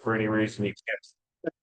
for any reason you can't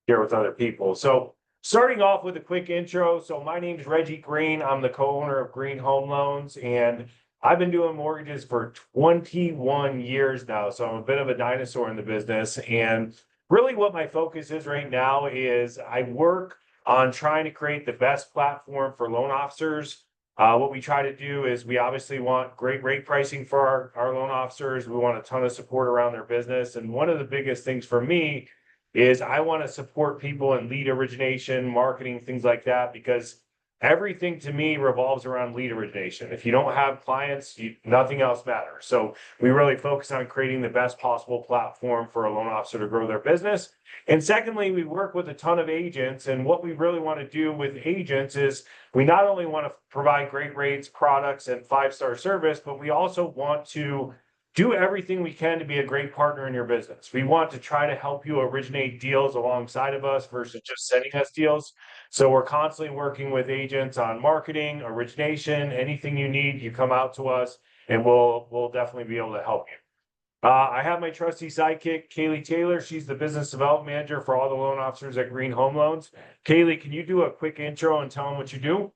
share with other people. So starting off with a quick intro. So my name is Reggie Green. I'm the co-owner of Green Home Loans, and I've been doing mortgages for 21 years now. So I'm a bit of a dinosaur in the business. And really what my focus is right now is I work on trying to create the best platform for loan officers. What we try to do is we obviously want great rate pricing for our loan officers. We want a ton of support around their business. And one of the biggest things for me is I want to support people in lead origination, marketing, things like that, because everything to me revolves around lead origination. If you don't have clients, nothing else matters. So we really focus on creating the best possible platform for a loan officer to grow their business. And secondly, we work with a ton of agents. And what we really want to do with agents is we not only want to provide great rates, products, and five-star service, but we also want to do everything we can to be a great partner in your business. We want to try to help you originate deals alongside of us versus just sending us deals. So we're constantly working with agents on marketing, origination, anything you need, you come out to us and we'll definitely be able to help you. I have my trusty sidekick, Kaylee Taylor. She's the business development manager for all the loan officers at Green Home Loans. Kaylee, can you do a quick intro and tell them what you do?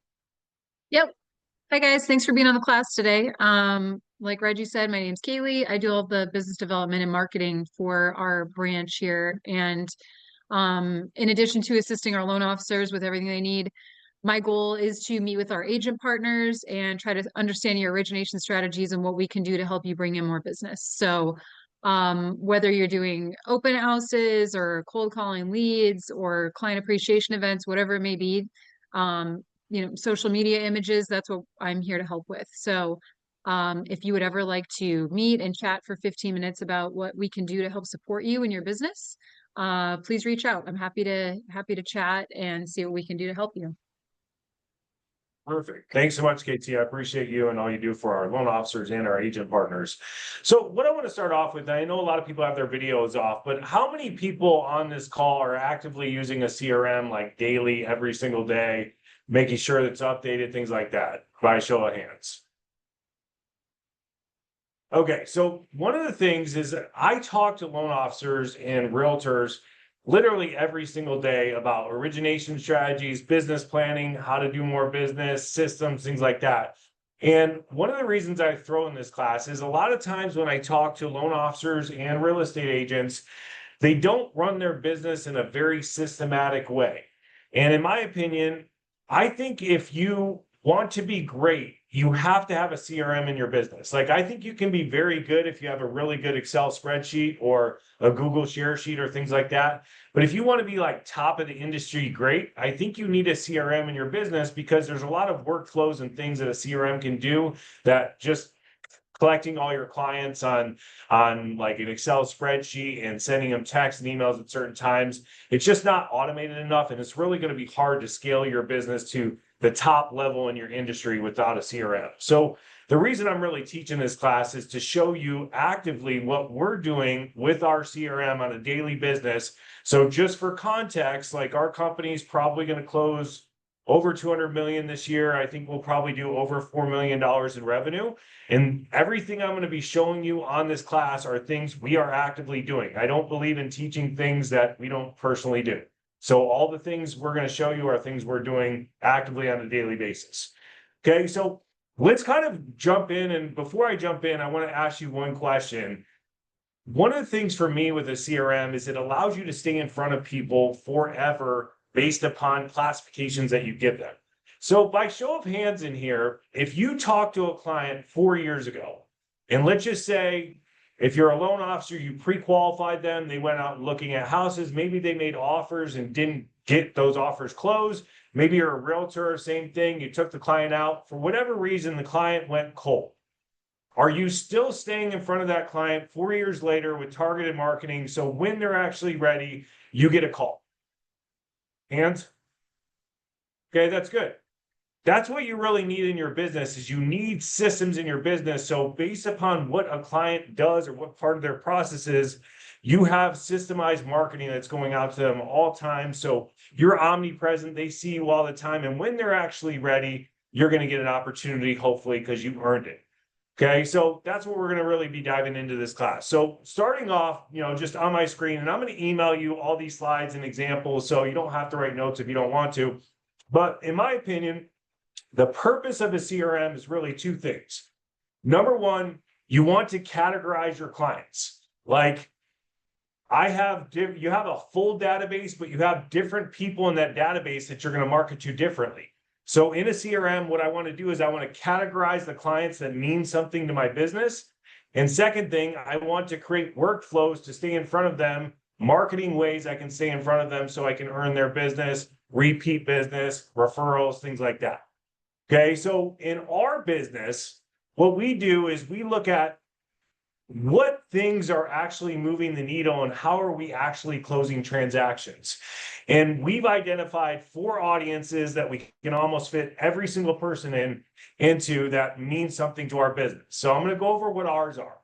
Yep. Hi guys, thanks for being on the class today. Like Reggie said, my name's Kaylee. I do all the business development and marketing for our branch here. And in addition to assisting our loan officers with everything they need, my goal is to meet with our agent partners and try to understand your origination strategies and what we can do to help you bring in more business. So whether you're doing open houses or cold calling leads or client appreciation events, whatever it may be, social media images, that's what I'm here to help with. So if you would ever like to meet and chat for 15 minutes about what we can do to help support you in your business, please reach out. I'm happy to chat and see what we can do to help you. Perfect. Thanks so much, KT. I appreciate you and all you do for our loan officers and our agent partners. So what I want to start off with, I know a lot of people have their videos off, but how many people on this call are actively using a CRM like daily, every single day, making sure that it's updated, things like that, by show of hands? Okay, so one of the things is that I talk to loan officers and realtors literally every single day about origination strategies, business planning, how to do more business, systems, things like that. And one of the reasons I throw in this class is a lot of times when I talk to loan officers and real estate agents, they don't run their business in a very systematic way. And in my opinion, I think if you want to be great, you have to have a CRM in your business. Like, I think you can be very good if you have a really good Excel spreadsheet or a Google share sheet or things like that. But if you want to be like top of the industry great, I think you need a CRM in your business because there's a lot of workflows and things that a CRM can do that just collecting all your clients on like an Excel spreadsheet and sending them texts and emails at certain times. It's just not automated enough, and it's really going to be hard to scale your business to the top level in your industry without a CRM. So the reason I'm really teaching this class is to show you actively what we're doing with our CRM on a daily business. So just for context, like our company is probably going to close over 200 million this year. I think we'll probably do over $4 million in revenue. And everything I'm going to be showing you on this class are things we are actively doing. I don't believe in teaching things that we don't personally do. So all the things we're going to show you are things we're doing actively on a daily basis. Okay, so let's kind of jump in. And before I jump in, I want to ask you one question. One of the things for me with a CRM is it allows you to stay in front of people forever based upon classifications that you give them. So by show of hands in here, if you talk to a client 4 years ago, and let's just say if you're a loan officer, you pre-qualified them, they went out looking at houses, maybe they made offers and didn't get those offers closed. Maybe you're a realtor, same thing, you took the client out. For whatever reason, the client went cold. Are you still staying in front of that client 4 years later with targeted marketing? So when they're actually ready, you get a call. Hands? Okay, that's good. That's what you really need in your business is you need systems in your business. So based upon what a client does or what part of their process is, you have systemized marketing that's going out to them all time. So you're omnipresent. They see you all the time. And when they're actually ready, you're going to get an opportunity, hopefully, because you earned it. Okay, so that's what we're going to really be diving into this class. So starting off, just on my screen, and I'm going to email you all these slides and examples, so you don't have to write notes if you don't want to. But in my opinion, the purpose of a CRM is really two things. Number one, you want to categorize your clients. Like you have a full database, but you have different people in that database that you're going to market to differently. So in a CRM, what I want to do is I want to categorize the clients that mean something to my business. And second thing, I want to create workflows to stay in front of them, marketing ways I can stay in front of them so I can earn their business, repeat business, referrals, things like that. Okay, so in our business, what we do is we look at what things are actually moving the needle and how are we actually closing transactions. And we've identified 4 audiences that we can almost fit every single person into that means something to our business. So I'm going to go over what ours are.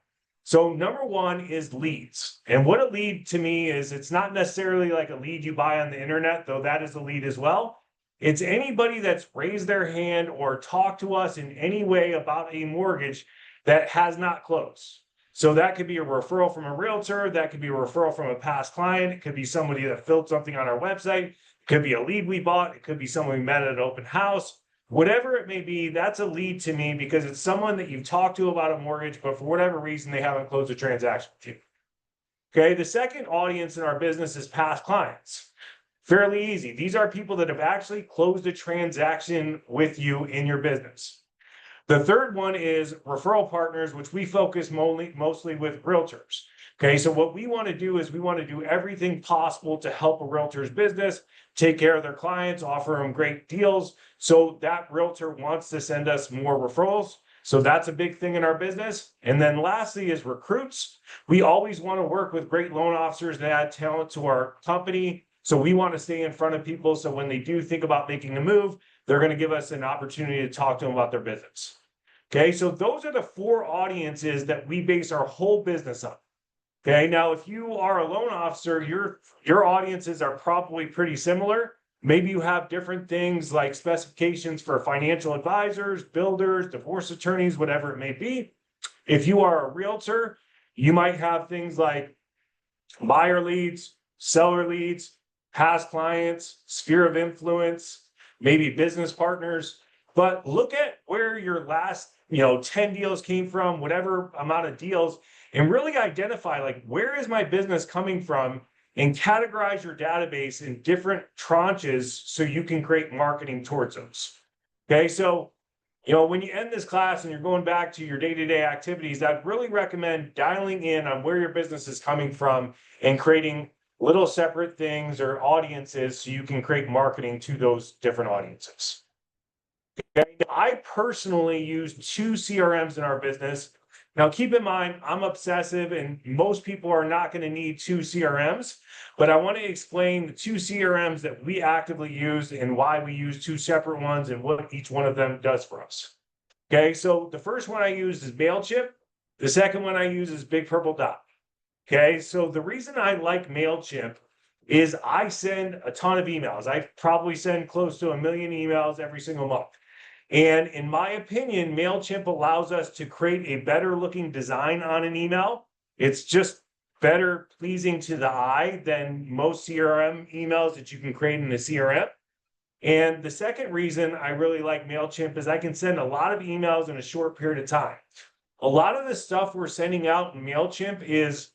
So number 1 is leads. And what a lead to me is, it's not necessarily like a lead you buy on the internet, though that is a lead as well. It's anybody that's raised their hand or talked to us in any way about a mortgage that has not closed. So that could be a referral from a realtor, that could be a referral from a past client, it could be somebody that filled something on our website, it could be a lead we bought, it could be someone we met at an open house, whatever it may be. That's a lead to me because it's someone that you've talked to about a mortgage, but for whatever reason, they haven't closed a transaction with you. Okay, the second audience in our business is past clients. Fairly easy. These are people that have actually closed a transaction with you in your business. The third one is referral partners, which we focus mostly with realtors. Okay, so what we want to do is we want to do everything possible to help a realtor's business, take care of their clients, offer them great deals. So that realtor wants to send us more referrals. So that's a big thing in our business. And then lastly is recruits. We always want to work with great loan officers that add talent to our company. So we want to stay in front of people. So when they do think about making a move, they're going to give us an opportunity to talk to them about their business. Okay, so those are the 4 audiences that we base our whole business on. Okay, now if you are a loan officer, your audiences are probably pretty similar. Maybe you have different things like specifications for financial advisors, builders, divorce attorneys, whatever it may be. If you are a realtor, you might have things like buyer leads, seller leads, past clients, sphere of influence, maybe business partners. But look at where your last 10 deals came from, whatever amount of deals, and really identify like, where is my business coming from, and categorize your database in different tranches so you can create marketing towards those. Okay, so when you end this class and you're going back to your day-to-day activities, I'd really recommend dialing in on where your business is coming from and creating little separate things or audiences so you can create marketing to those different audiences. Okay. I personally use 2 CRMs in our business. Now, keep in mind, I'm obsessive and most people are not going to need 2 CRMs, but I want to explain the 2 CRMs that we actively use and why we use 2 separate ones and what each one of them does for us. Okay, so the first one I use is MailChimp. The second one I use is Big Purple Dot. Okay, so the reason I like MailChimp is I send a ton of emails. I probably send close to 1 million emails every single month. And in my opinion, MailChimp allows us to create a better looking design on an email. It's just better pleasing to the eye than most CRM emails that you can create in a CRM. And the second reason I really like MailChimp is I can send a lot of emails in a short period of time. A lot of the stuff we're sending out in MailChimp is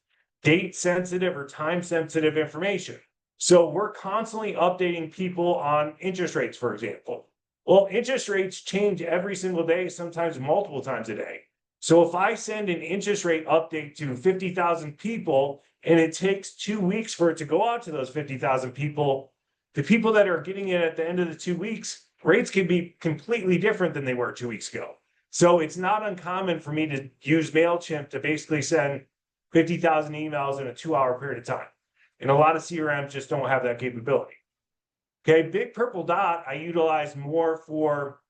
date sensitive or time sensitive information. So we're constantly updating people on interest rates, for example. Well, interest rates change every single day, sometimes multiple times a day. So if I send an interest rate update to 50,000 people and it takes 2 weeks for it to go out to those 50,000 people, the people that are getting it at the end of the 2 weeks, rates can be completely different than they were 2 weeks ago. So it's not uncommon for me to use MailChimp to basically send 50,000 emails in a 2-hour period of time. And a lot of CRMs just don't have that capability. Okay, Big Purple Dot, I utilize more for,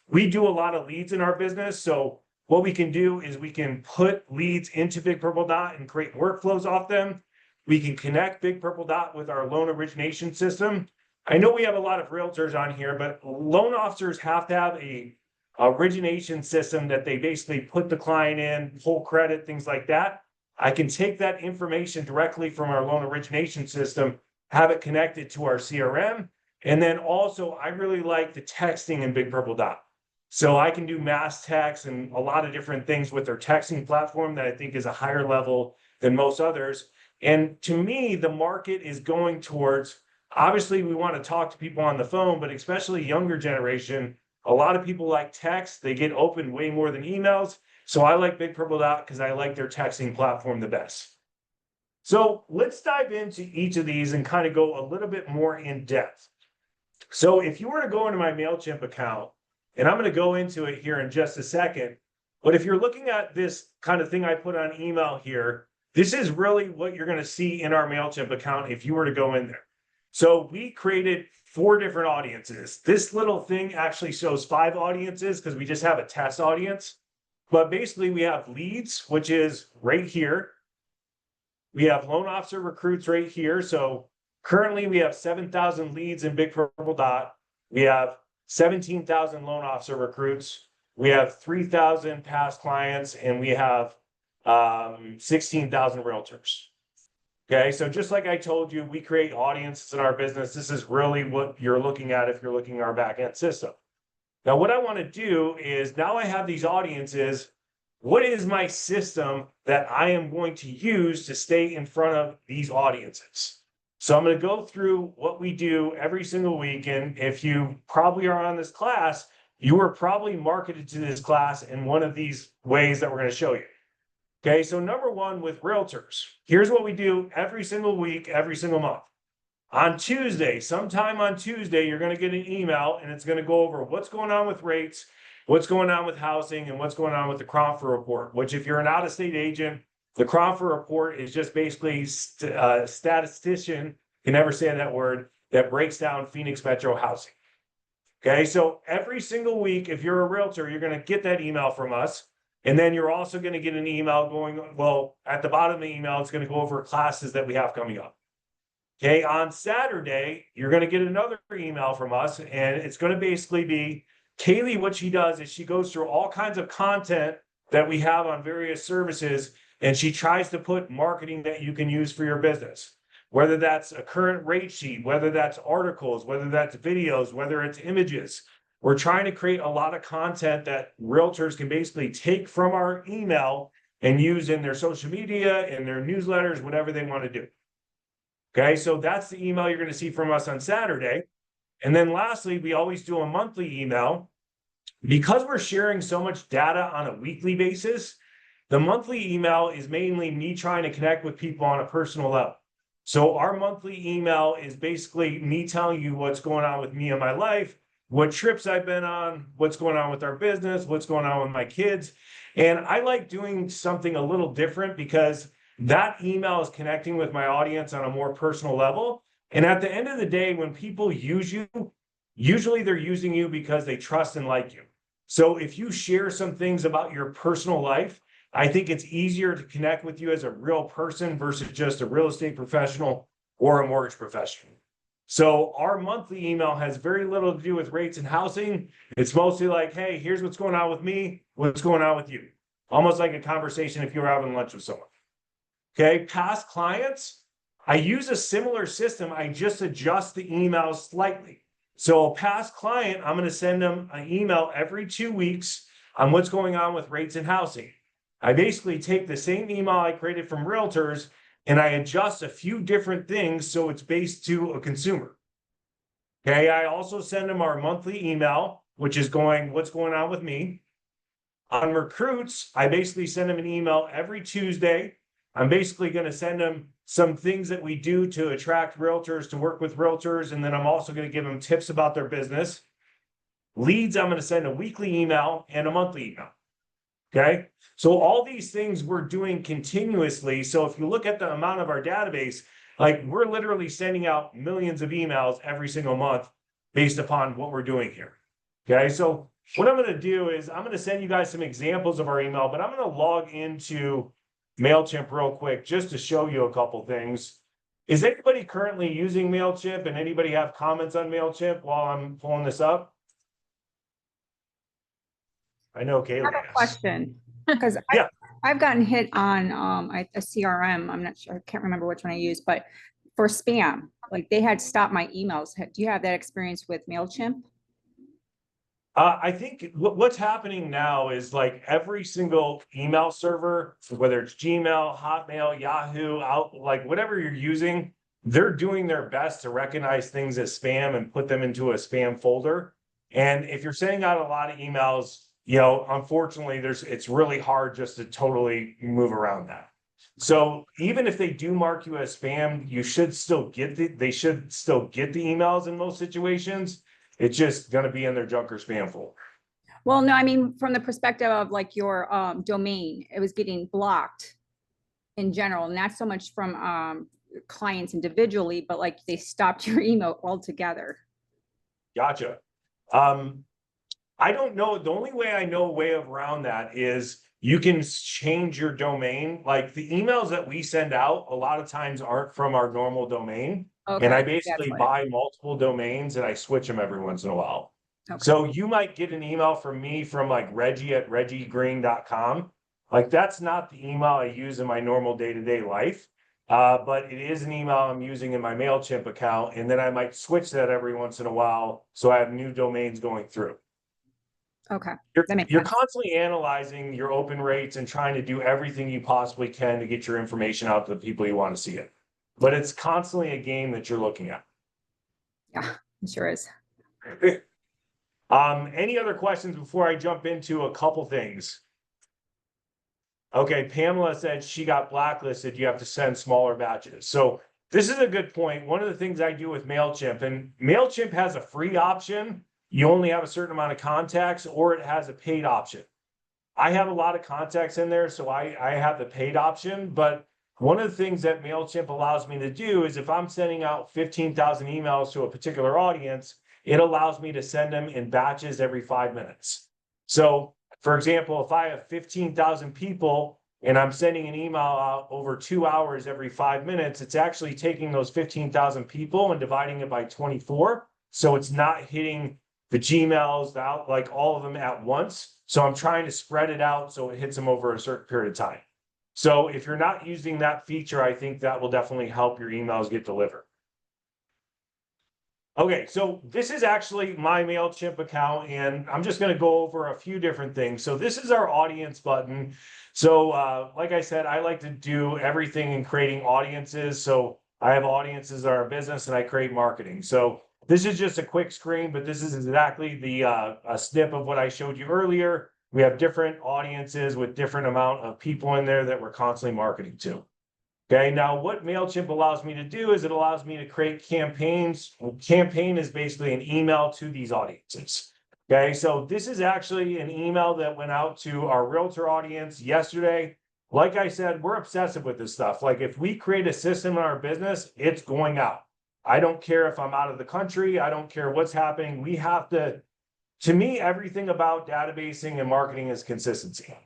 we do a lot of leads in our business. So what we can do is we can put leads into Big Purple Dot and create workflows off them. We can connect Big Purple Dot with our loan origination system. I know we have a lot of realtors on here, but loan officers have to have a origination system that they basically put the client in, pull credit, things like that. I can take that information directly from our loan origination system, have it connected to our CRM. And then also, I really like the texting in Big Purple Dot. So I can do mass text and a lot of different things with their texting platform that I think is a higher level than most others. And to me, the market is going towards, obviously, we want to talk to people on the phone, but especially younger generation, a lot of people like text. They get open way more than emails. So I like Big Purple Dot because I like their texting platform the best. So let's dive into each of these and kind of go a little bit more in depth. So if you were to go into my MailChimp account, and I'm going to go into it here in just a second, but if you're looking at this kind of thing I put on email here, this is really what you're going to see in our MailChimp account if you were to go in there. So we created 4 different audiences. This little thing actually shows 5 audiences because we just have a test audience. But basically we have leads, which is right here. We have loan officer recruits right here. So currently we have 7,000 leads in Big Purple Dot. We have 17,000 loan officer recruits. We have 3,000 past clients, and we have 16,000 realtors. Okay, so just like I told you, we create audiences in our business. This is really what you're looking at if you're looking at our back-end system. Now, what I want to do is now I have these audiences. What is my system that I am going to use to stay in front of these audiences? So I'm going to go through what we do every single week. And if you probably are on this class, you were probably marketed to this class in one of these ways that we're going to show you. Okay, so number 1 with realtors, here's what we do every single week, every single month. On Tuesday, sometime on Tuesday, you're going to get an email and it's going to go over what's going on with rates, what's going on with housing, and what's going on with the Crawford report, which if you're an out-of-state agent, the Crawford report is just basically a statistician, can never say that word, that breaks down Phoenix Metro housing. Okay, so every single week, if you're a realtor, you're going to get that email from us. And then you're also going to get an email going, well, at the bottom of the email, it's going to go over classes that we have coming up. Okay, on Saturday, you're going to get another email from us, and it's going to basically be Kaylee. What she does is she goes through all kinds of content that we have on various services, and she tries to put marketing that you can use for your business, whether that's a current rate sheet, whether that's articles, whether that's videos, whether it's images. We're trying to create a lot of content that realtors can basically take from our email and use in their social media, in their newsletters, whatever they want to do. Okay, so that's the email you're going to see from us on Saturday. And then lastly, we always do a monthly email. Because we're sharing so much data on a weekly basis, the monthly email is mainly me trying to connect with people on a personal level. So our monthly email is basically me telling you what's going on with me in my life, what trips I've been on, what's going on with our business, what's going on with my kids. And I like doing something a little different because that email is connecting with my audience on a more personal level. And at the end of the day, when people use you, usually they're using you because they trust and like you. So if you share some things about your personal life, I think it's easier to connect with you as a real person versus just a real estate professional or a mortgage professional. So our monthly email has very little to do with rates and housing. It's mostly like, hey, here's what's going on with me, what's going on with you. Almost like a conversation if you were having lunch with someone. Okay, past clients, I use a similar system. I just adjust the emails slightly. So a past client, I'm going to send them an email every 2 weeks on what's going on with rates and housing. I basically take the same email I created from realtors and I adjust a few different things so it's based to a consumer. Okay, I also send them our monthly email, which is going, what's going on with me. On recruits, I basically send them an email every Tuesday. I'm basically going to send them some things that we do to attract realtors, to work with realtors, and then I'm also going to give them tips about their business. Leads, I'm going to send a weekly email and a monthly email. Okay, so all these things we're doing continuously. So if you look at the amount of our database, like we're literally sending out millions of emails every single month based upon what we're doing here. Okay, so what I'm going to do is I'm going to send you guys some examples of our email, but I'm going to log into MailChimp real quick just to show you a couple things. Is anybody currently using MailChimp and anybody have comments on MailChimp while I'm pulling this up? I know I have Kaylee a is. question, because Yeah. I've gotten hit on a CRM. I'm not sure, I can't remember which one I used, but for spam, like they had stopped my emails. Do you have that experience with MailChimp? I think what's happening now is like every single email server, whether it's Gmail, Hotmail, Yahoo, out like whatever you're using, they're doing their best to recognize things as spam and put them into a spam folder. And if you're sending out a lot of emails, unfortunately, it's really hard just to totally move around that. So even if they do mark you as spam, they should still get the emails in most situations. It's just going to be in their junk or spam folder. Well, no, I mean, from the perspective of like your domain, it was getting blocked in general, not so much from clients individually, but like they stopped your email altogether. Gotcha. I don't know. The only way I know a way around that is you can change your domain. Like the emails that we send out, a lot of times aren't from our normal domain. And I Okay, that's basically what. buy multiple domains and I switch them every once in a while. Okay. So you might get an email from me from like Reggie@reggiegreen.com. Like that's not the email I use in my normal day-to-day life. But it is an email I'm using in my MailChimp account. And then I might switch that every once in a while. So I have new domains going through. Okay, You're, that makes you're sense. constantly analyzing your open rates and trying to do everything you possibly can to get your information out to the people you want to see it. But it's constantly a game that you're looking at. Yeah, it sure is. Any other questions before I jump into a couple things? Okay, Pamela said she got blacklisted. You have to send smaller batches. So this is a good point. One of the things I do with MailChimp, and MailChimp has a free option. You only have a certain amount of contacts, or it has a paid option. I have a lot of contacts in there, so I have the paid option. But one of the things that MailChimp allows me to do is if I'm sending out 15,000 emails to a particular audience, it allows me to send them in batches every 5 minutes. So, for example, if I have 15,000 people and I'm sending an email out over 2 hours every 5 minutes, it's actually taking those 15,000 people and dividing it by 24. So it's not hitting the Gmails, like all of them at once. So I'm trying to spread it out so it hits them over a certain period of time. So if you're not using that feature, I think that will definitely help your emails get delivered. Okay, so this is actually my MailChimp account, and I'm just going to go over a few different things. So this is our audience button. So like I said, I like to do everything in creating audiences. So I have audiences that are business and I create marketing. So this is just a quick screen, but this is exactly the a snip of what I showed you earlier. We have different audiences with different amount of people in there that we're constantly marketing to. Okay, now what MailChimp allows me to do is it allows me to create campaigns. Campaign is basically an email to these audiences. Okay, so this is actually an email that went out to our realtor audience yesterday. Like I said, we're obsessive with this stuff. Like if we create a system in our business, it's going out. I don't care if I'm out of the country. I don't care what's happening. We have to me, everything about databasing and marketing is consistency.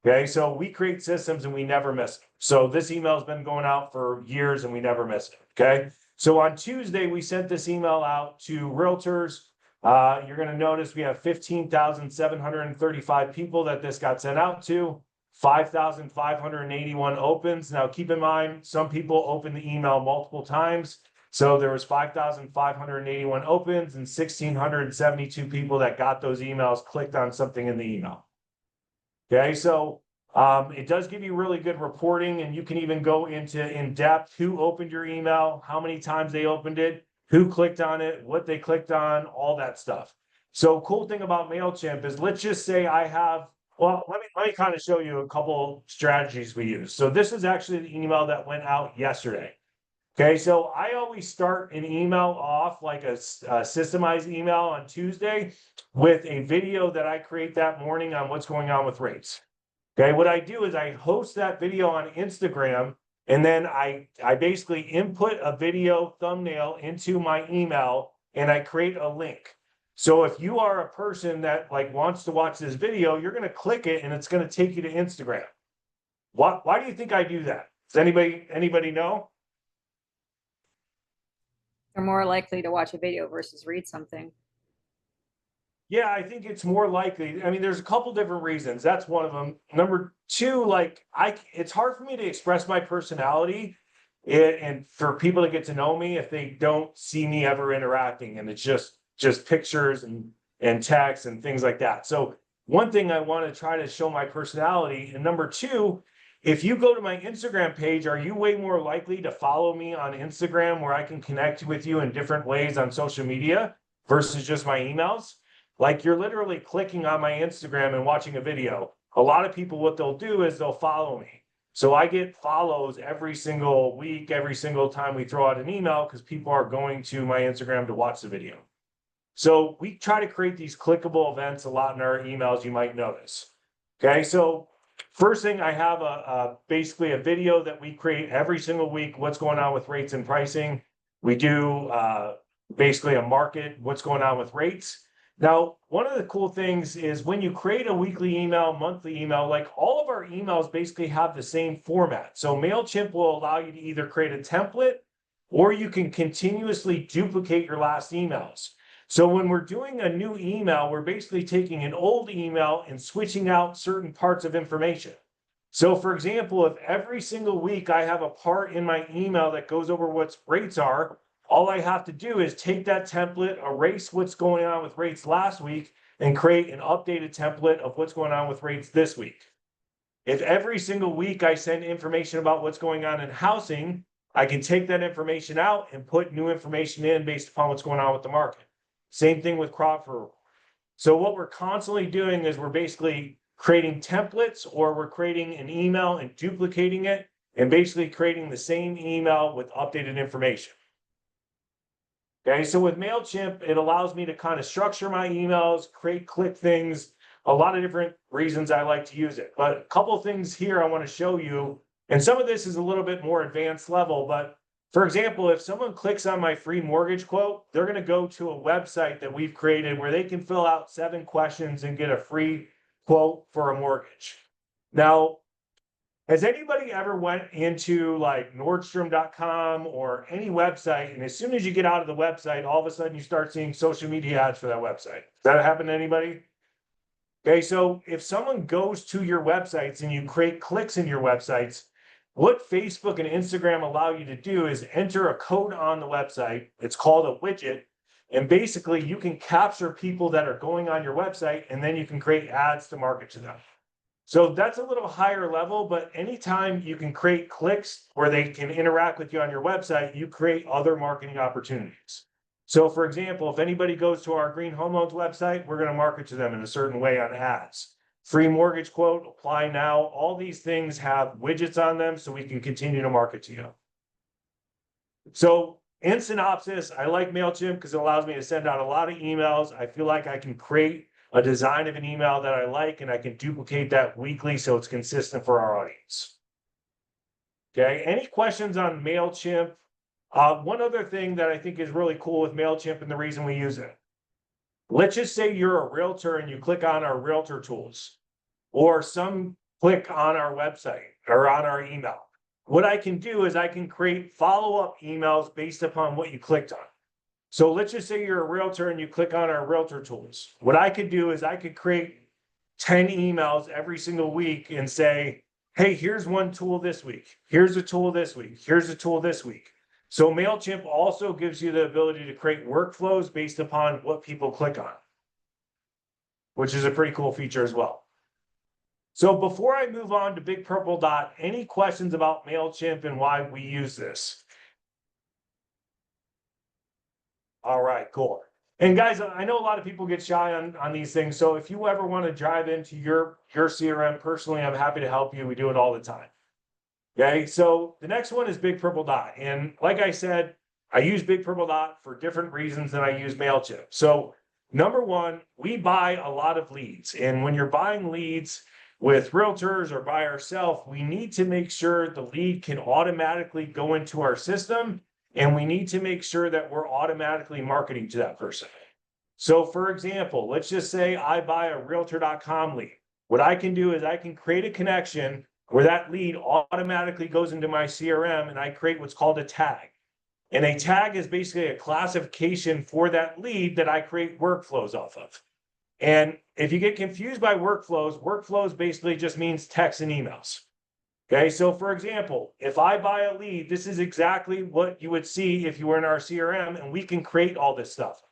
Okay, so we create systems and we never miss it. So this email has been going out for years and we never miss it. Okay, so on Tuesday, we sent this email out to realtors. You're going to notice we have 15,735 people that this got sent out to, 5,581 opens. Now, keep in mind, some people open the email multiple times. So there was 5,581 opens and 1,672 people that got those emails, clicked on something in the email. Okay, so it does give you really good reporting, and you can even go into in depth who opened your email, how many times they opened it, who clicked on it, what they clicked on, all that stuff. So cool thing about MailChimp is let's just say I have, well, let me kind of show you a couple strategies we use. So this is actually the email that went out yesterday. Okay, so I always start an email off like a systemized email on Tuesday with a video that I create that morning on what's going on with rates. Okay, what I do is I host that video on Instagram, and then I basically input a video thumbnail into my email and I create a link. So if you are a person that like wants to watch this video, you're going to click it and it's going to take you to Instagram. Why do you think I do that? Does anybody know? They're more likely to watch a video versus read something. Yeah, I think it's more likely. I mean, there's a couple different reasons. That's one of them. Number two, like it's hard for me to express my personality and for people to get to know me if they don't see me ever interacting, and it's just pictures and text and things like that. So one thing I want to try to show my personality, and number two, if you go to my Instagram page, are you way more likely to follow me on Instagram where I can connect with you in different ways on social media versus just my emails? Like you're literally clicking on my Instagram and watching a video. A lot of people, what they'll do is they'll follow me. So I get follows every single week, every single time we throw out an email because people are going to my Instagram to watch the video. So we try to create these clickable events a lot in our emails, you might notice. Okay, so first thing I have basically a video that we create every single week, what's going on with rates and pricing. We do basically a market, what's going on with rates. Now, one of the cool things is when you create a weekly email, monthly email, like all of our emails basically have the same format. So MailChimp will allow you to either create a template or you can continuously duplicate your last emails. So when we're doing a new email, we're basically taking an old email and switching out certain parts of information. So for example, if every single week I have a part in my email that goes over what rates are, all I have to do is take that template, erase what's going on with rates last week, and create an updated template of what's going on with rates this week. If every single week I send information about what's going on in housing, I can take that information out and put new information in based upon what's going on with the market. Same thing with crop removal. So what we're constantly doing is we're basically creating templates, or we're creating an email and duplicating it and basically creating the same email with updated information. Okay, so with MailChimp, it allows me to kind of structure my emails, create click things, a lot of different reasons I like to use it. But a couple of things here I want to show you, and some of this is a little bit more advanced level, but for example, if someone clicks on my free mortgage quote, they're going to go to a website that we've created where they can fill out 7 questions and get a free quote for a mortgage. Now, has anybody ever went into like Nordstrom.com or any website, and as soon as you get out of the website, all of a sudden you start seeing social media ads for that website? Does that happen to anybody? Okay, so if someone goes to your websites and you create clicks in your websites, what Facebook and Instagram allow you to do is enter a code on the website. It's called a widget. And basically you can capture people that are going on your website, and then you can create ads to market to them. So that's a little higher level, but anytime you can create clicks where they can interact with you on your website, you create other marketing opportunities. So for example, if anybody goes to our Green Home Loans website, we're going to market to them in a certain way on ads. Free mortgage quote, apply now. All these things have widgets on them so we can continue to market to you. So in synopsis, I like MailChimp because it allows me to send out a lot of emails. I feel like I can create a design of an email that I like, and I can duplicate that weekly so it's consistent for our audience. Okay, any questions on MailChimp? One other thing that I think is really cool with MailChimp and the reason we use it. Let's just say you're a realtor and you click on our realtor tools, or some click on our website or on our email. What I can do is I can create follow-up emails based upon what you clicked on. So let's just say you're a realtor and you click on our realtor tools. What I could do is I could create 10 emails every single week and say, hey, here's one tool this week. Here's a tool this week. Here's a tool this week. So MailChimp also gives you the ability to create workflows based upon what people click on, which is a pretty cool feature as well. So before I move on to Big Purple Dot, any questions about MailChimp and why we use this? All right, cool. And guys, I know a lot of people get shy on these things. So if you ever want to dive into your CRM personally, I'm happy to help you. We do it all the time. Okay, so the next one is Big Purple Dot. And like I said, I use Big Purple Dot for different reasons than I use MailChimp. So number one, we buy a lot of leads. And when you're buying leads with realtors or by ourselves, we need to make sure the lead can automatically go into our system. And we need to make sure that we're automatically marketing to that person. So for example, let's just say I buy a realtor.com lead. What I can do is I can create a connection where that lead automatically goes into my CRM, and I create what's called a tag. And a tag is basically a classification for that lead that I create workflows off of. And if you get confused by workflows basically just means texts and emails. Okay, so for example, if I buy a lead, this is exactly what you would see if you were in our CRM, and we can create all this stuff.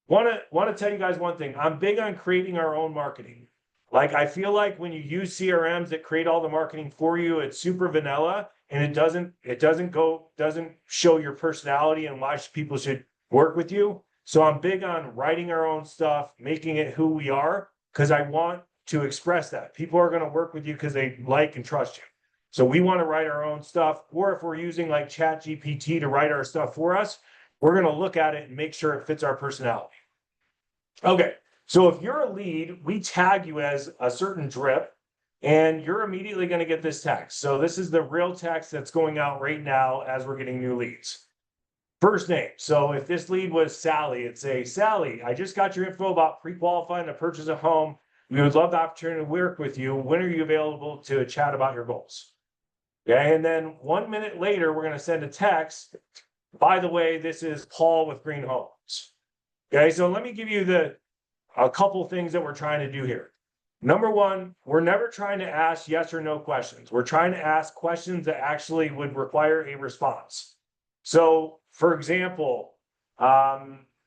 Want to tell you guys one thing. I'm big on creating our own marketing. Like, I feel like when you use CRMs that create all the marketing for you, it's super vanilla and it doesn't show your personality and why people should work with you. So I'm big on writing our own stuff, making it who we are, because I want to express that. People are going to work with you because they like and trust you. So we want to write our own stuff, or if we're using like ChatGPT to write our stuff for us, we're going to look at it and make sure it fits our personality. Okay, so if you're a lead, we tag you as a certain drip, and you're immediately going to get this text. So this is the real text that's going out right now as we're getting new leads. First name. So if this lead was Sally, it'd say, Sally, I just got your info about pre-qualifying to purchase a home. We would love the opportunity to work with you. When are you available to chat about your goals? Okay, and then 1 minute later, we're going to send a text. By the way, this is Paul with Green Homes. Okay, so let me give you a couple things that we're trying to do here. Number one, we're never trying to ask yes or no questions. We're trying to ask questions that actually would require a response. So, for example,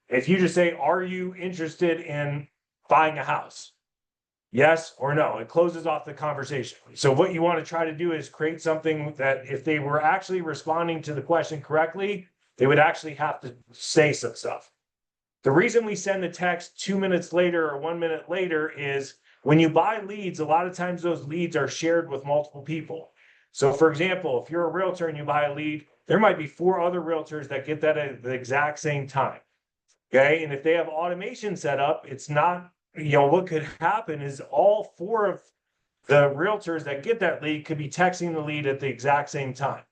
if you just say, are you interested in buying a house? Yes or no, it closes off the conversation. So what you want to try to do is create something that if they were actually responding to the question correctly, they would actually have to say some stuff. The reason we send the text 2 minutes later or 1 minute later is when you buy leads, a lot of times those leads are shared with multiple people. So for example, if you're a realtor and you buy a lead, there might be 4 other realtors that get that at the exact same time. Okay, and if they have automation set up, it's not, what could happen is all 4 of the realtors that get that lead could be texting the lead at the exact same time.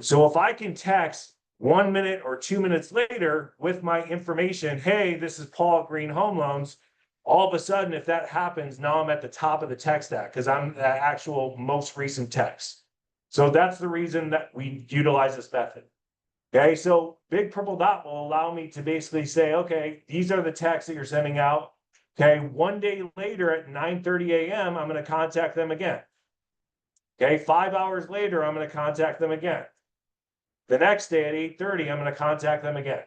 So if I can text 1 minute or 2 minutes later with my information, hey, this is Paul at Green Home Loans, all of a sudden, if that happens, now I'm at the top of the text stack because I'm the actual most recent text. So that's the reason that we utilize this method. Okay, so big purple dot will allow me to basically say, okay, these are the texts that you're sending out. Okay, 1 day later at 9:30 a.m., I'm going to contact them again. Okay, 5 hours later, I'm going to contact them again. The next day at 8:30, I'm going to contact them again.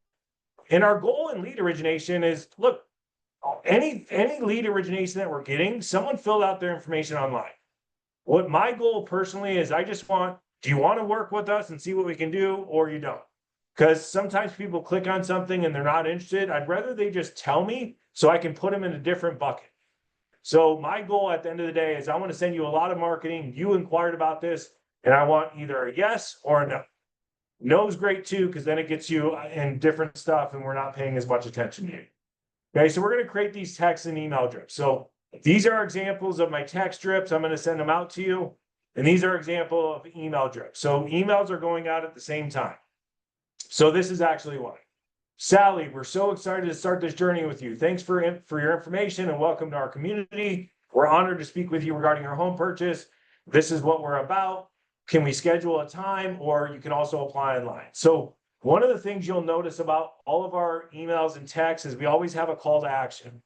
And our goal in lead origination is, look, any lead origination that we're getting, someone filled out their information online. What my goal personally is, I just want, do you want to work with us and see what we can do, or you don't? Because sometimes people click on something and they're not interested. I'd rather they just tell me so I can put them in a different bucket. So my goal at the end of the day is I want to send you a lot of marketing. You inquired about this, and I want either a yes or a no. No is great too, because then it gets you in different stuff and we're not paying as much attention to you. Okay, so we're going to create these text and email drips. So these are examples of my text drips. I'm going to send them out to you. And these are examples of email drips. So emails are going out at the same time. So this is actually one. Sally, we're so excited to start this journey with you. Thanks for your information and welcome to our community. We're honored to speak with you regarding your home purchase. This is what we're about. Can we schedule a time, or you can also apply online? So one of the things you'll notice about all of our emails and texts is we always have a call to action.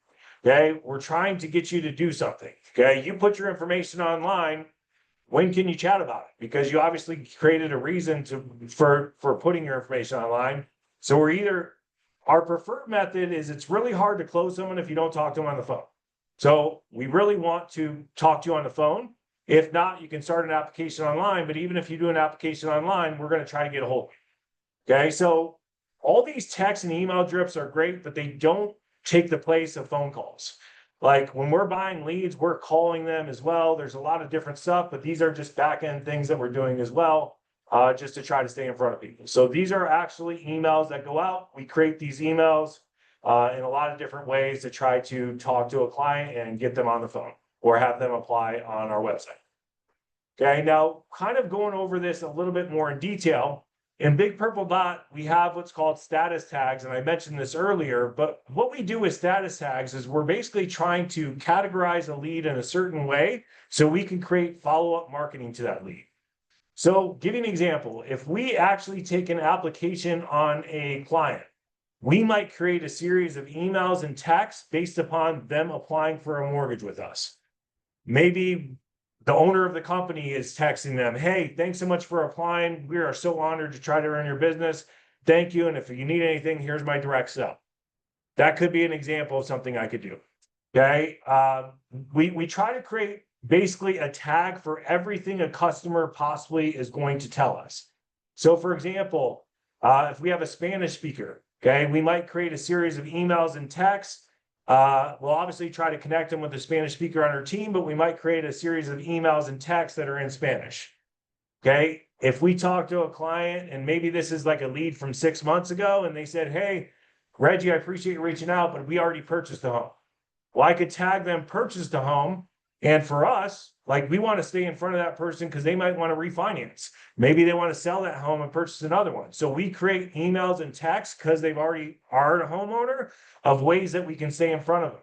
Okay, we're trying to get you to do something. Okay, you put your information online. When can you chat about it? Because you obviously created a reason for putting your information online. So our preferred method is it's really hard to close someone if you don't talk to them on the phone. So we really want to talk to you on the phone. If not, you can start an application online. But even if you do an application online, we're going to try to get a hold of you. Okay, so all these text and email drips are great, but they don't take the place of phone calls. Like when we're buying leads, we're calling them as well. There's a lot of different stuff, but these are just back end things that we're doing as well, just to try to stay in front of people. So these are actually emails that go out. We create these emails in a lot of different ways to try to talk to a client and get them on the phone or have them apply on our website. Okay, now kind of going over this a little bit more in detail. In Big Purple Dot, we have what's called status tags, and I mentioned this earlier, but what we do with status tags is we're basically trying to categorize a lead in a certain way so we can create follow-up marketing to that lead. So give you an example. If we actually take an application on a client, we might create a series of emails and texts based upon them applying for a mortgage with us. Maybe the owner of the company is texting them, hey, thanks so much for applying. We are so honored to try to run your business. Thank you. And if you need anything, here's my direct cell. That could be an example of something I could do. Okay. We try to create basically a tag for everything a customer possibly is going to tell us. So for example, if we have a Spanish speaker, okay, we might create a series of emails and texts. We'll obviously try to connect them with a Spanish speaker on our team, but we might create a series of emails and texts that are in Spanish. Okay. If we talk to a client and maybe this is like a lead from 6 months ago and they said, hey, Reggie, I appreciate you reaching out, but we already purchased the home. Well, I could tag them purchased the home. And for us, like we want to stay in front of that person because they might want to refinance. Maybe they want to sell that home and purchase another one. So we create emails and texts because they've already are a homeowner of ways that we can stay in front of them.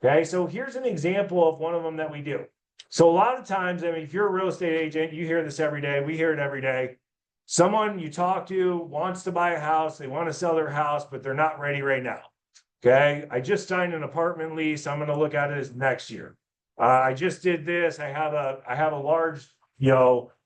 Okay, so here's an example of one of them that we do. So a lot of times, I mean, if you're a real estate agent, you hear this every day. We hear it every day. Someone you talk to wants to buy a house. They want to sell their house, but they're not ready right now. Okay, I just signed an apartment lease. I'm going to look at it as next year. I just did this. I have a large,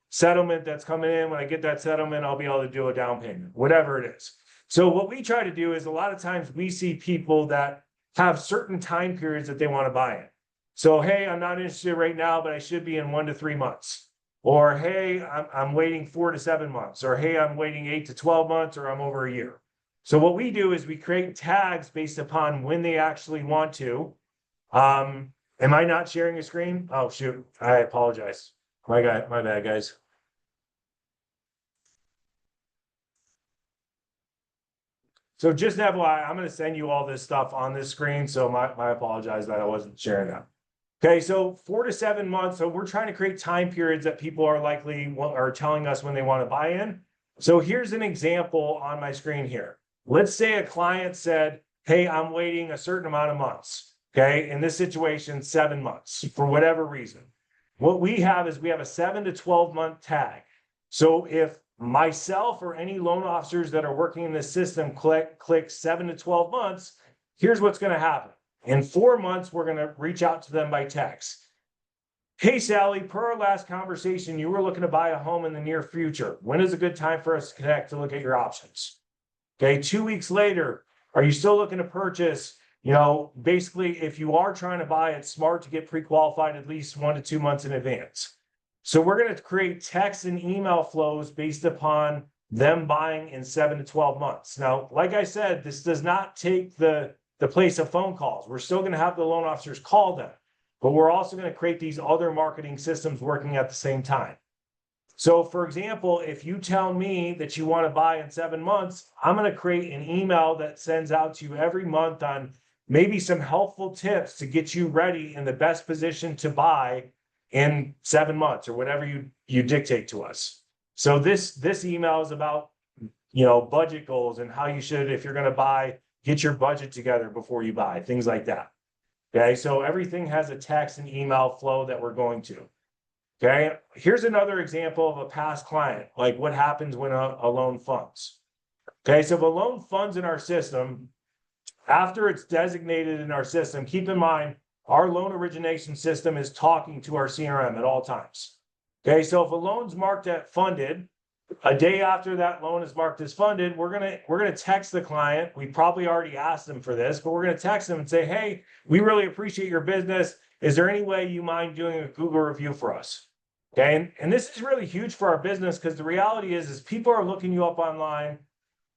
settlement that's coming in. When I get that settlement, I'll be able to do a down payment, whatever it is. So what we try to do is a lot of times we see people that have certain time periods that they want to buy in. So, hey, I'm not interested right now, but I should be in 1 to 3 months. Or, hey, I'm waiting 4 to 7 months. Or, hey, I'm waiting 8 to 12 months, or I'm over a year. So what we do is we create tags based upon when they actually want to. Am I not sharing a screen? Oh, shoot. I apologize. My bad, guys. So just FYI, I'm going to send you all this stuff on this screen. So my apologize that I wasn't sharing that. Okay, so 4 to 7 months. So we're trying to create time periods that people are likely are telling us when they want to buy in. So here's an example on my screen here. Let's say a client said, hey, I'm waiting a certain amount of months. Okay, in this situation, 7 months for whatever reason. What we have is we have a 7 to 12 month tag. So if myself or any loan officers that are working in this system click 7 to 12 months, here's what's going to happen. In 4 months, we're going to reach out to them by text. Hey, Sally, per our last conversation, you were looking to buy a home in the near future. When is a good time for us to connect to look at your options? Okay, 2 weeks later, are you still looking to purchase? Basically, if you are trying to buy, it's smart to get pre-qualified at least 1 to 2 months in advance. So we're going to create text and email flows based upon them buying in 7 to 12 months. Now, like I said, this does not take the place of phone calls. We're still going to have the loan officers call them, but we're also going to create these other marketing systems working at the same time. So for example, if you tell me that you want to buy in 7 months, I'm going to create an email that sends out to you every month on maybe some helpful tips to get you ready in the best position to buy in 7 months or whatever you dictate to us. So this email is about, budget goals and how you should, if you're going to buy, get your budget together before you buy, things like that. Okay. So everything has a text and email flow that we're going to. Okay. Here's another example of a past client, like what happens when a loan funds. Okay. So if a loan funds in our system, after it's designated in our system, keep in mind, our loan origination system is talking to our CRM at all times. Okay, so if a loan's marked at funded, a day after that loan is marked as funded, we're gonna text the client. We probably already asked them for this, but we're gonna text them and say, hey, we really appreciate your business. Is there any way you mind doing a Google review for us? Okay, and this is really huge for our business because the reality is people are looking you up online.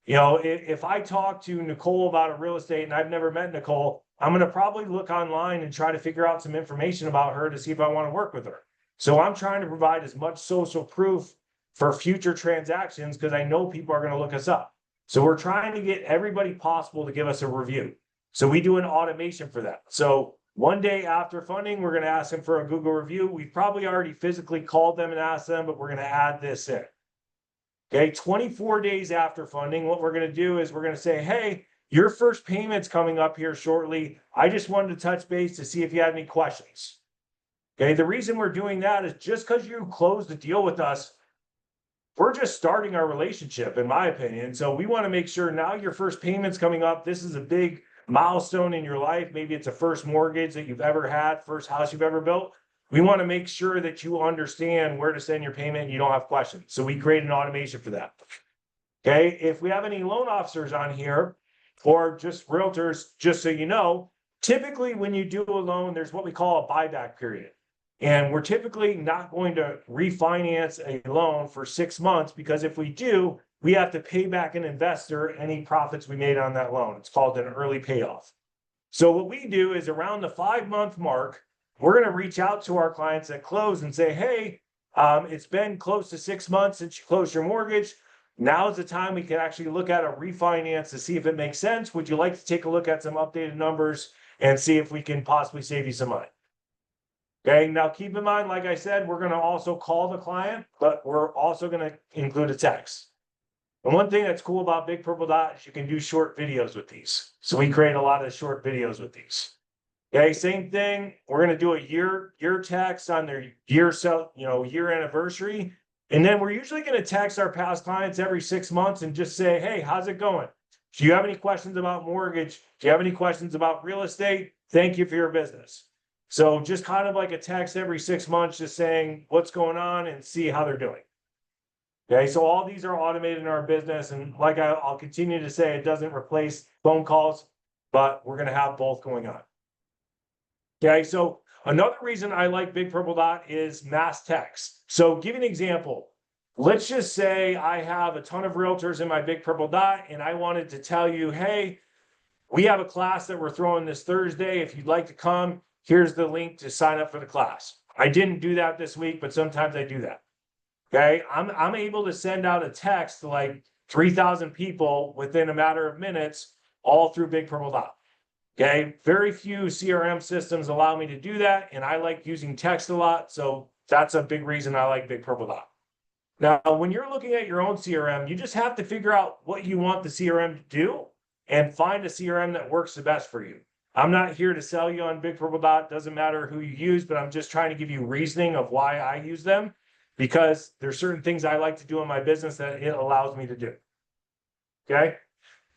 If I talk to Nicole about a real estate and I've never met Nicole, I'm going to probably look online and try to figure out some information about her to see if I want to work with her. So I'm trying to provide as much social proof for future transactions because I know people are going to look us up. So we're trying to get everybody possible to give us a review. So we do an automation for that. So one day after funding, we're going to ask them for a Google review. We've probably already physically called them and asked them, but we're going to add this in. Okay, 24 days after funding, what we're going to do is we're going to say, hey, your first payment's coming up here shortly. I just wanted to touch base to see if you had any questions. Okay, the reason we're doing that is just because you closed the deal with us we're just starting our relationship, in my opinion. So we want to make sure now your first payment's coming up. This is a big milestone in your life. Maybe it's a first mortgage that you've ever had, first house you've ever built. We want to make sure that you understand where to send your payment and you don't have questions. So we create an automation for that. Okay, if we have any loan officers on here or just realtors, just so you know, typically when you do a loan, there's what we call a buyback period. And we're typically not going to refinance a loan for 6 months, because if we do, we have to pay back an investor any profits we made on that loan. It's called an early payoff. So what we do is around the 5-month mark, we're going to reach out to our clients that close and say, hey, it's been close to 6 months since you closed your mortgage. Now is the time we can actually look at a refinance to see if it makes sense. Would you like to take a look at some updated numbers and see if we can possibly save you some money? Okay, now keep in mind, like I said, we're going to also call the client, but we're also going to include a text. And one thing that's cool about Big Purple Dot is you can do short videos with these. So we create a lot of short videos with these. Okay, same thing. We're going to do a year text on their year anniversary. And then we're usually going to text our past clients every 6 months and just say, hey, how's it going? Do you have any questions about mortgage? Do you have any questions about real estate? Thank you for your business. So just kind of like a text every 6 months, just saying what's going on and see how they're doing. Okay, so all these are automated in our business. And like I'll continue to say, it doesn't replace phone calls, but we're going to have both going on. Okay, so another reason I like Big Purple Dot is mass text. So give you an example. Let's just say I have a ton of realtors in my Big Purple Dot, and I wanted to tell you, hey, we have a class that we're throwing this Thursday. If you'd like to come, here's the link to sign up for the class. I didn't do that this week, but sometimes I do that. Okay, I'm able to send out a text to like 3,000 people within a matter of minutes, all through Big Purple Dot. Okay, very few CRM systems allow me to do that, and I like using text a lot, so that's a big reason I like Big Purple Dot. Now, when you're looking at your own CRM, you just have to figure out what you want the CRM to do and find a CRM that works the best for you. I'm not here to sell you on Big Purple Dot. Doesn't matter who you use, but I'm just trying to give you reasoning of why I use them, because there's certain things I like to do in my business that it allows me to do. Okay.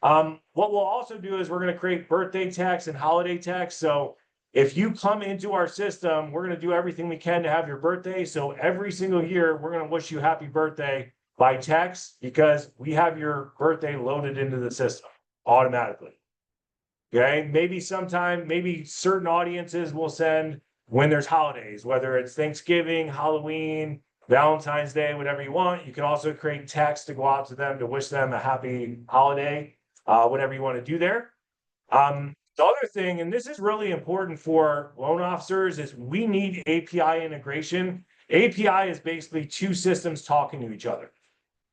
What we'll also do is we're going to create birthday text and holiday text. So if you come into our system, we're going to do everything we can to have your birthday. So every single year, we're going to wish you happy birthday by text, because we have your birthday loaded into the system automatically. Okay, maybe certain audiences will send when there's holidays, whether it's Thanksgiving, Halloween, Valentine's Day, whatever you want. You can also create text to go out to them to wish them a happy holiday, whatever you want to do there. The other thing, and this is really important for loan officers, is we need API integration. API is basically two systems talking to each other.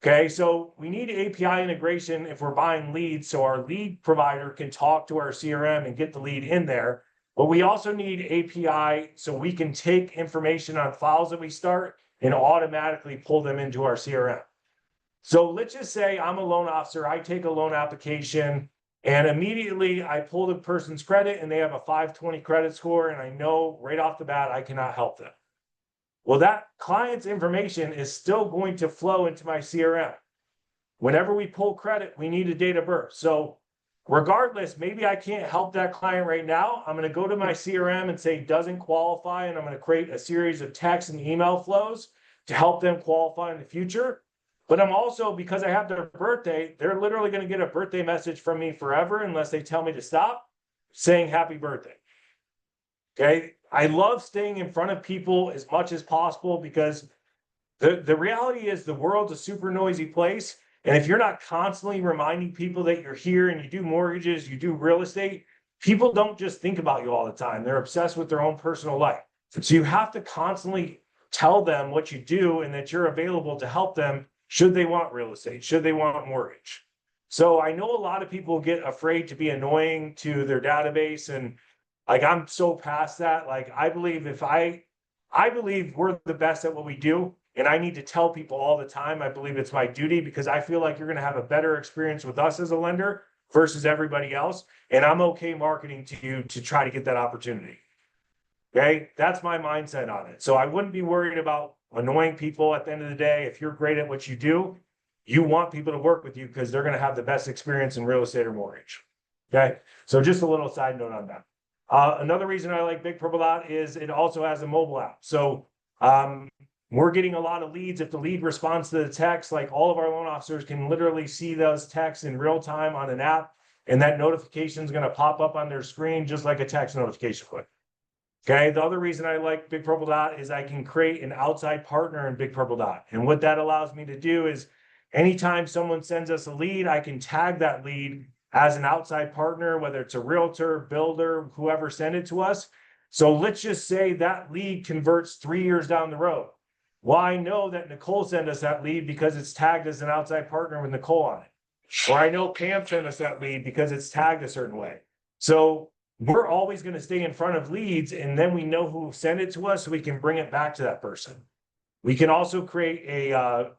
Okay, so we need API integration if we're buying leads, so our lead provider can talk to our CRM and get the lead in there. But we also need API so we can take information on files that we start and automatically pull them into our CRM. So let's just say I'm a loan officer, I take a loan application, and immediately I pull the person's credit and they have a 520 credit score, and I know right off the bat I cannot help them. Well, that client's information is still going to flow into my CRM. Whenever we pull credit, we need a date of birth. So regardless, maybe I can't help that client right now. I'm going to go to my CRM and say doesn't qualify, and I'm going to create a series of text and email flows to help them qualify in the future. But I'm also, because I have their birthday, they're literally going to get a birthday message from me forever unless they tell me to stop, saying happy birthday. Okay, I love staying in front of people as much as possible, because the reality is the world's a super noisy place. And if you're not constantly reminding people that you're here and you do mortgages, you do real estate, people don't just think about you all the time. They're obsessed with their own personal life. So you have to constantly tell them what you do and that you're available to help them should they want real estate, should they want mortgage. So I know a lot of people get afraid to be annoying to their database, and like, I'm so past that. Like, I believe we're the best at what we do, and I need to tell people all the time. I believe it's my duty, because I feel like you're going to have a better experience with us as a lender versus everybody else. And I'm okay marketing to you to try to get that opportunity. Okay, that's my mindset on it. So I wouldn't be worried about annoying people at the end of the day. If you're great at what you do, you want people to work with you because they're going to have the best experience in real estate or mortgage. Okay. So just a little side note on that. Another reason I like Big Purple Dot is it also has a mobile app. So we're getting a lot of leads. If the lead responds to the text, like all of our loan officers can literally see those texts in real time on an app, and that notification is going to pop up on their screen just like a text notification would. Okay. The other reason I like Big Purple Dot is I can create an outside partner in Big Purple Dot. And what that allows me to do is anytime someone sends us a lead, I can tag that lead as an outside partner, whether it's a realtor, builder, whoever sent it to us. So let's just say that lead converts 3 years down the road. Well, I know that Nicole sent us that lead because it's tagged as an outside partner with Nicole on it. Or I know Pam sent us that lead because it's tagged a certain way. So we're always going to stay in front of leads, and then we know who sent it to us so we can bring it back to that person. We can also create a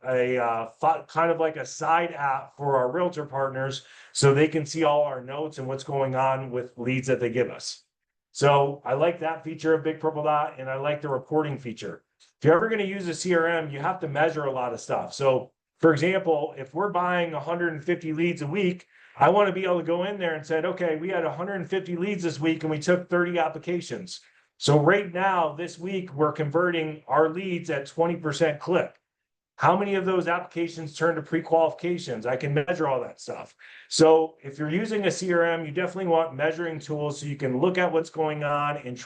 kind of like a side app for our realtor partners so they can see all our notes and what's going on with leads that they give us. So I like that feature of Big Purple Dot, and I like the reporting feature. If you're ever going to use a CRM, you have to measure a lot of stuff. So for example, if we're buying 150 leads a week, I want to be able to go in there and say, okay, we had 150 leads this week and we took 30 applications. So right now, this week, we're converting our leads at 20% clip. How many of those applications turn to pre-qualifications? I can measure all that stuff. So if you're using a CRM, you definitely want measuring tools so you can look at what's going on and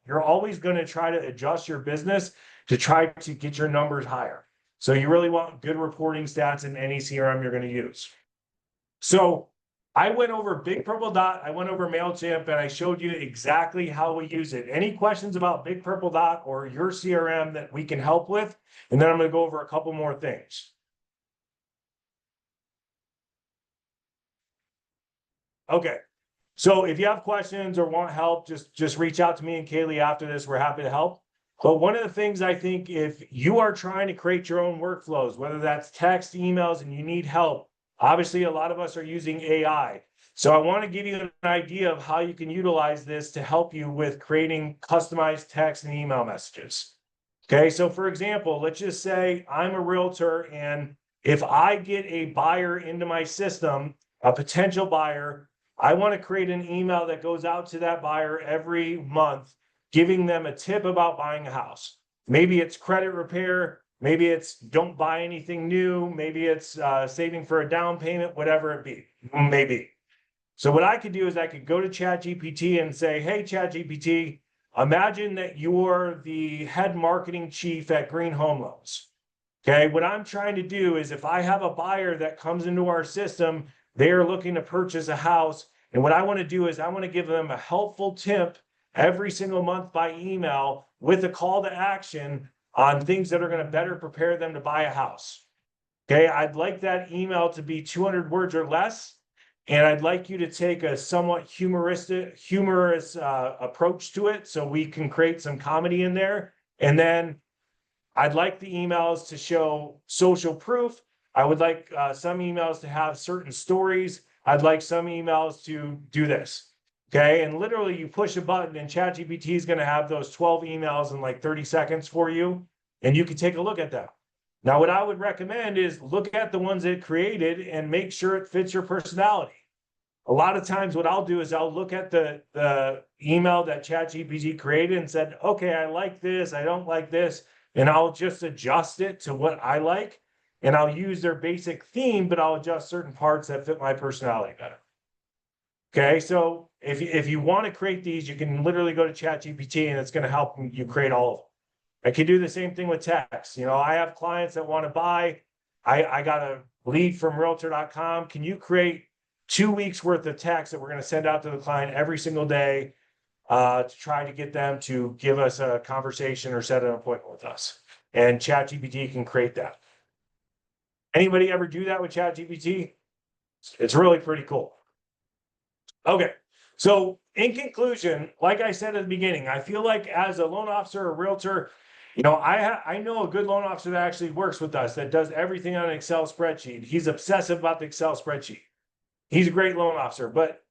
you're always going to try to adjust your business to try to get your numbers higher. So you really want good reporting stats in any CRM you're going to use. So I went over Big Purple Dot, I went over MailChimp, and I showed you exactly how we use it. Any questions about Big Purple Dot or your CRM that we can help with? And then I'm going to go over a couple more things. Okay. So if you have questions or want help, just reach out to me and Kaylee after this. We're happy to help. But one of the things I think, if you are trying to create your own workflows, whether that's text, emails, and you need help, obviously a lot of us are using AI. So I want to give you an idea of how you can utilize this to help you with creating customized text and email messages. Okay, so for example, let's just say I'm a realtor, and if I get a buyer into my system, a potential buyer, I want to create an email that goes out to that buyer every month, giving them a tip about buying a house. Maybe it's credit repair, maybe it's don't buy anything new, maybe it's saving for a down payment, whatever it be, maybe. So what I could do is I could go to ChatGPT and say, hey, ChatGPT, imagine that you're the head marketing chief at Green Home Loans. Okay, what I'm trying to do is if I have a buyer that comes into our system, they are looking to purchase a house. And what I want to do is I want to give them a helpful tip every single month by email with a call to action on things that are going to better prepare them to buy a house. Okay, I'd like that email to be 200 words or less. And I'd like you to take a somewhat humorous approach to it so we can create some comedy in there. And then I'd like the emails to show social proof. I would like some emails to have certain stories. I'd like some emails to do this. Okay, and literally you push a button and ChatGPT is going to have those 12 emails in like 30 seconds for you, and you can take a look at them. Now, what I would recommend is look at the ones it created and make sure it fits your personality. A lot of times what I'll do is I'll look at the email that ChatGPT created and said, okay, I like this, I don't like this, and I'll just adjust it to what I like, and I'll use their basic theme, but I'll adjust certain parts that fit my personality better. Okay, so if you want to create these, you can literally go to ChatGPT and it's going to help you create all of them. I can do the same thing with text. You know, I have clients that want to buy. I got a lead from realtor.com. Can you create 2 weeks worth of text that we're going to send out to the client every single day to try to get them to give us a conversation or set an appointment with us? And ChatGPT can create that. Anybody ever do that with ChatGPT? It's really pretty cool. Okay, so in conclusion, like I said at the beginning, I feel like as a loan officer or realtor, you know, I know a good loan officer that actually works with us, that does everything on an Excel spreadsheet. He's obsessive about the Excel spreadsheet. He's a great loan officer, but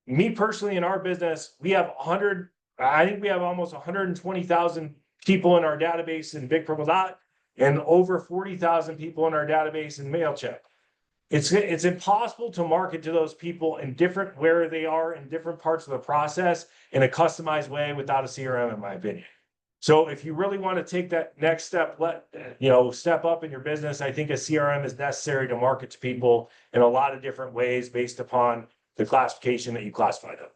me personally in our business, we have I think we have almost 120,000 people in our database in Big Purple Dot and over 40,000 people in our database in MailChimp. It's impossible to market to those people in different, where they are in different parts of the process in a customized way without a CRM, in my opinion. So if you really want to take that next step, step up in your business, I think a CRM is necessary to market to people in a lot of different ways based upon the classification that you classify them.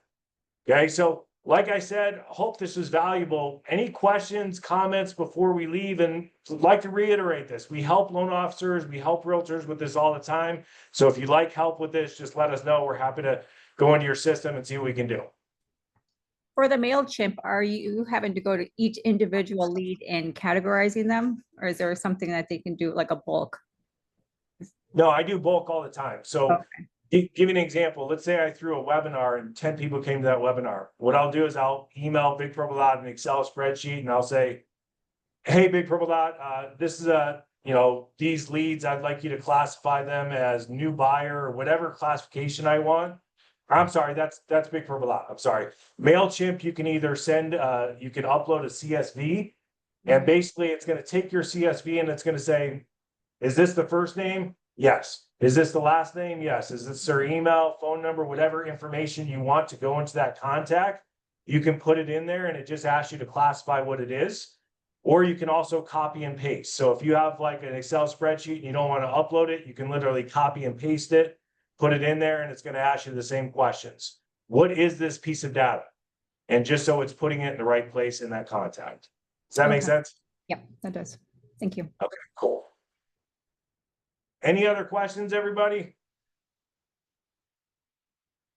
Okay, so like I said, hope this was valuable. Any questions, comments before we leave? And I'd like to reiterate this. We help loan officers, we help realtors with this all the time. So if you'd like help with this, just let us know. We're happy to go into your system and see what we can do. For the MailChimp, are you having to go to each individual lead and categorizing them? Or is there something that they can do like a bulk? No, I do bulk all the time. So Okay. give you an example. Let's say I threw a webinar and 10 people came to that webinar. What I'll do is I'll email Big Purple Dot an Excel spreadsheet and I'll say, hey, Big Purple Dot, this is these leads, I'd like you to classify them as new buyer or whatever classification I want. I'm sorry, that's Big Purple Dot. I'm sorry. MailChimp, you can either send, you can upload a CSV and basically it's going to take your CSV and it's going to say, is this the first name? Yes. Is this the last name? Yes. Is this their email, phone number, whatever information you want to go into that contact? You can put it in there and it just asks you to classify what it is. Or you can also copy and paste. So if you have like an Excel spreadsheet and you don't want to upload it, you can literally copy and paste it, put it in there, and it's going to ask you the same questions. What is this piece of data? And just so it's putting it in the right place in that contact. Does that make sense? Yep, that does. Thank you. Okay, cool. Any other questions, everybody?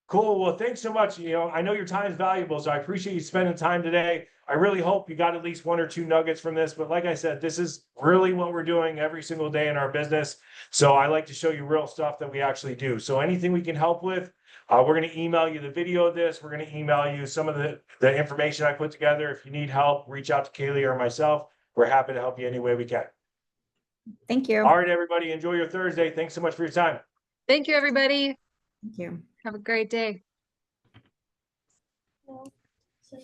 Cool. Well, thanks so much. I know your time is valuable, so I appreciate you spending time today. I really hope you got at least 1 or 2 nuggets from this. But like I said, this is really what we're doing every single day in our business. So I like to show you real stuff that we actually do. So anything we can help with, we're going to email you the video of this. We're going to email you some of the information I put together. If you need help, reach out to Kaylee or myself. We're happy to help you any way we can. Thank you. All right, everybody. Enjoy your Thursday. Thanks so much for your time. Thank you, everybody. Thank you. Have a great day. No. So,